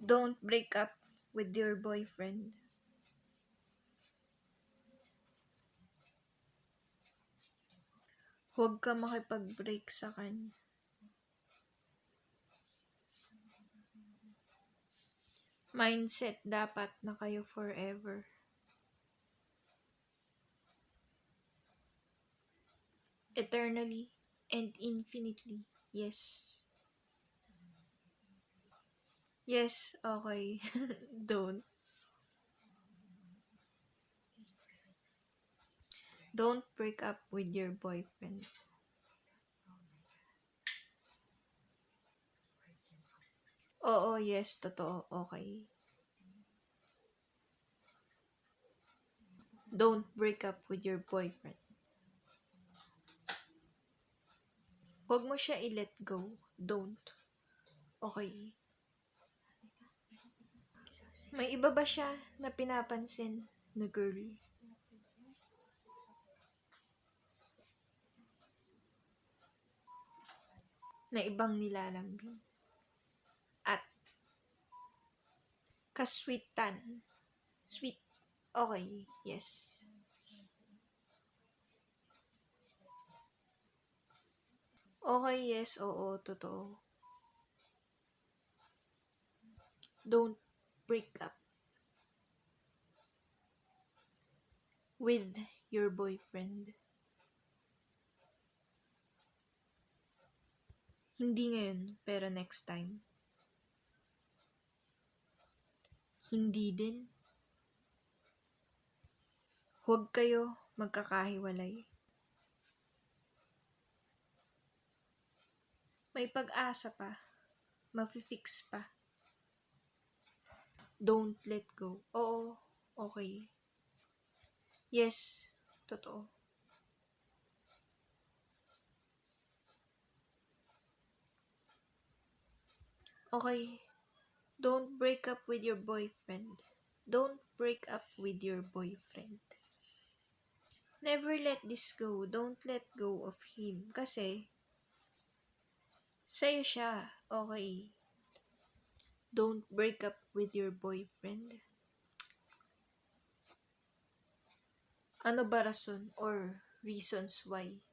Don't break up with your boyfriend. Huwag ka makipag-break sa kanya. Mindset dapat na kayo forever. Eternally and infinitely. Yes. Yes, okay. Don't. Don't break up with your boyfriend. Oo, yes, totoo, okay. Don't break up with your boyfriend. Huwag mo siya i-let go. Don't. Okay. May iba ba siya na pinapansin na girl? Na ibang nilalambing? At kasweetan. Sweet. Okay, yes. Okay, yes, oo, totoo. Don't break up with your boyfriend. Hindi ngayon, pero next time. Hindi din. Huwag kayo magkakahiwalay. May pag-asa pa. Mafi-fix pa. Don't let go. Oo, okay. Yes, totoo. Okay. Don't break up with your boyfriend. Don't break up with your boyfriend. Never let this go. Don't let go of him. Kasi, sa'yo siya. Okay. Don't break up with your boyfriend. Ano ba rason or reasons why?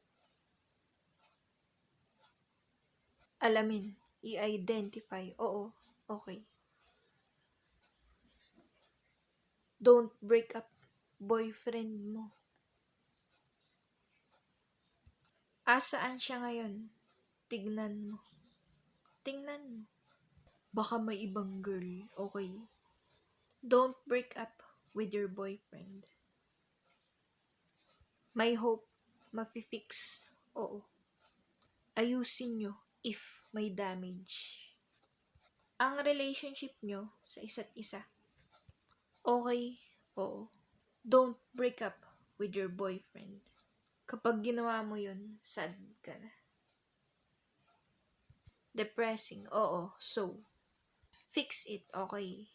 Alamin. I-identify. Oo. Okay. Don't break up boyfriend mo. Asaan siya ngayon? Tignan mo. Tingnan mo. Baka may ibang girl. Okay. Don't break up with your boyfriend. May hope. Mafi-fix. Oo. Ayusin nyo if may damage. Ang relationship nyo sa isa't isa. Okay. Oo. Don't break up with your boyfriend. Kapag ginawa mo yun, sad ka na. Depressing. Oo. So, fix it. Okay.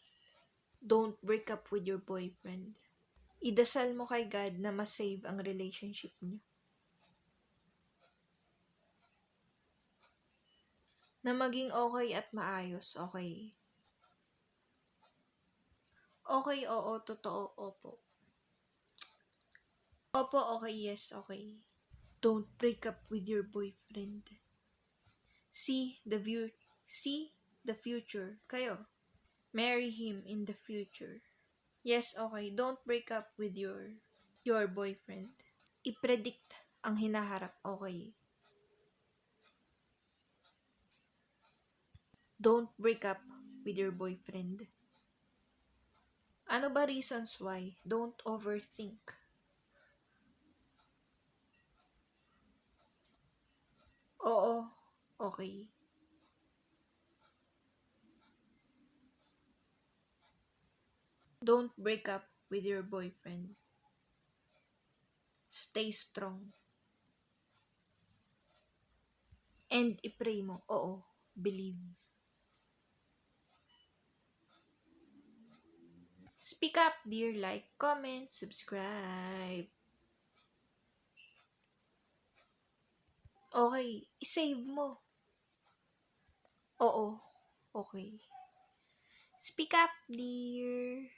Don't break up with your boyfriend. Idasal mo kay God na ma-save ang relationship niyo. Na maging okay at maayos. Okay. Okay, oo, totoo, opo. Opo, okay, yes, okay. Don't break up with your boyfriend. See the future. Kayo. Marry him in the future. Yes, okay. Don't break up with your boyfriend. I-predict ang hinaharap. Okay. Don't break up with your boyfriend. Ano ba reasons why? Don't overthink. Oo, okay. Don't break up with your boyfriend. Stay strong. And i-pray mo. Oo, believe. Speak up, dear. Like, comment, subscribe. Okay, i-save mo. Oo, okay. Speak up, dear.